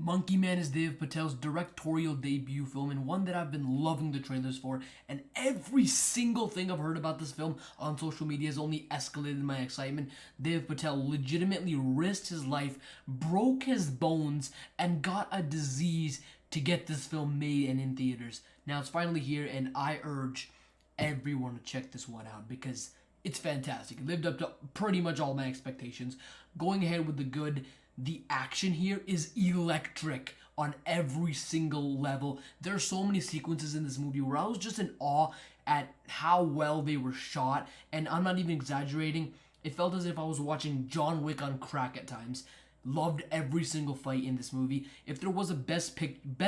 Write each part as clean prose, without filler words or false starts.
Monkey Man is Dev Patel's directorial debut film, and one that I've been loving the trailers for, and every single thing I've heard about this film on social media has only escalated my excitement. Dev Patel legitimately risked his life, broke his bones, and got a disease to get this film made and in theaters. Now it's finally here, and I urge everyone to check this one out because it's fantastic. It lived up to pretty much all my expectations. Going ahead with the good, the action here is electric on every single level. There are so many sequences in this movie where I was just in awe at how well they were shot, and I'm not even exaggerating. It felt as if I was watching John Wick on crack at times. Loved every single fight in this movie. If there was a best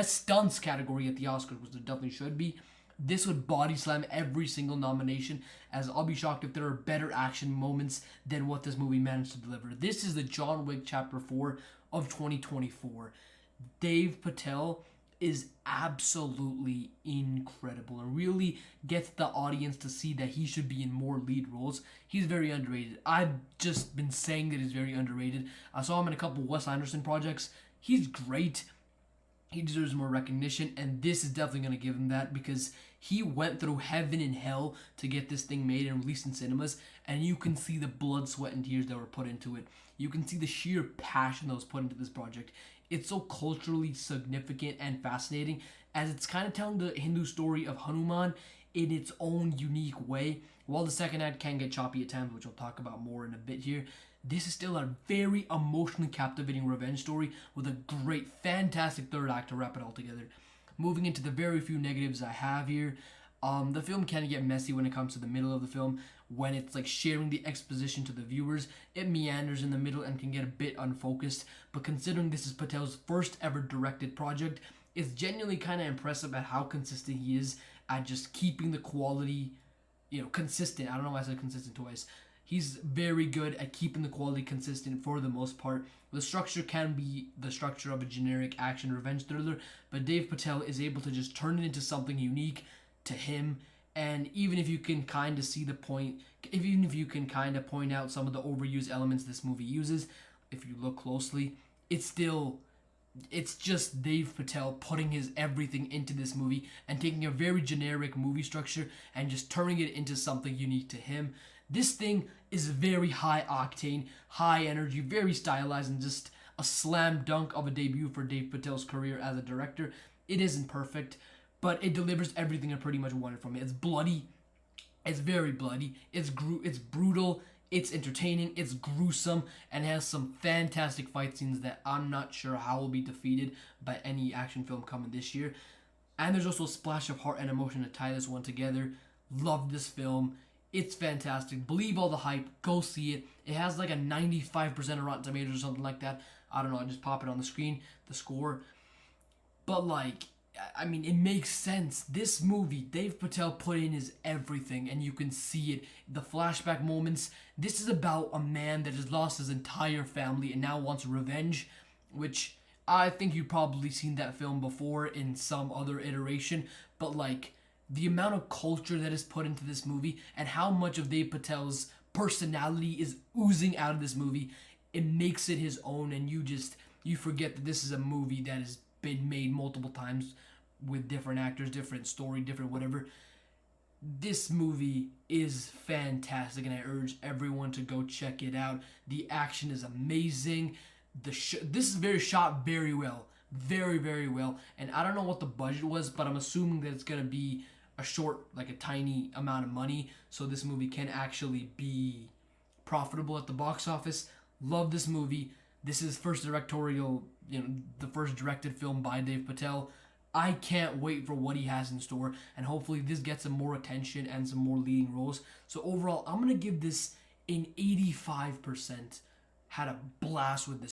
stunts category at the Oscars, which there definitely should be, this would body slam every single nomination, as I'll be shocked if there are better action moments than what this movie managed to deliver. This is the John Wick Chapter 4 of 2024. Dev Patel is absolutely incredible and really gets the audience to see that he should be in more lead roles. He's very underrated. I've just been saying that he's very underrated. I saw him in a couple Wes Anderson projects. He's great. He deserves more recognition, and this is definitely going to give him that because he went through heaven and hell to get this thing made and released in cinemas, and you can see the blood, sweat, and tears that were put into it. You can see the sheer passion that was put into this project. It's so culturally significant and fascinating, as it's kind of telling the Hindu story of Hanuman in its own unique way. While the second act can get choppy at times, which I'll talk about more in a bit here, this is still a very emotionally captivating revenge story with a great, fantastic third act to wrap it all together. Moving into the very few negatives I have here, the film can get messy when it comes to the middle of the film. When it's like sharing the exposition to the viewers, it meanders in the middle and can get a bit unfocused. But considering this is Patel's first ever directed project, it's genuinely kind of impressive at how consistent he is at just keeping the quality, consistent. I don't know why I said consistent twice. He's very good at keeping the quality consistent for the most part. The structure can be the structure of a generic action revenge thriller, but Dev Patel is able to just turn it into something unique to him. And even if you can kind of see the point, even if you can kind of point out some of the overused elements this movie uses, if you look closely, it's just Dev Patel putting his everything into this movie and taking a very generic movie structure and just turning it into something unique to him. This thing is very high octane, high energy, very stylized, and just a slam dunk of a debut for Dev Patel's career as a director. It isn't perfect, but it delivers everything I pretty much wanted from it. It's bloody, it's very bloody, it's brutal, it's entertaining, it's gruesome, and has some fantastic fight scenes that I'm not sure how will be defeated by any action film coming this year. And there's also a splash of heart and emotion to tie this one together. Love this film. It's fantastic. Believe all the hype. Go see it. It has like a 95% of Rotten Tomatoes or something like that. I don't know. I just pop it on the screen, the score. But it makes sense. This movie, Dev Patel put in his everything, and you can see it. The flashback moments. This is about a man that has lost his entire family and now wants revenge, which I think you've probably seen that film before in some other iteration. But the amount of culture that is put into this movie and how much of Dev Patel's personality is oozing out of this movie, it makes it his own, and you forget that this is a movie that has been made multiple times with different actors, different story, different whatever. This movie is fantastic, and I urge everyone to go check it out. The action is amazing. This is shot very well. Very, very well. And I don't know what the budget was, but I'm assuming that it's going to be a tiny amount of money, so this movie can actually be profitable at the box office. Love this movie. This is first directorial, the first directed film by Dev Patel. I can't wait for what he has in store, and hopefully this gets some more attention and some more leading roles. So overall, I'm going to give this an 85%. Had a blast with this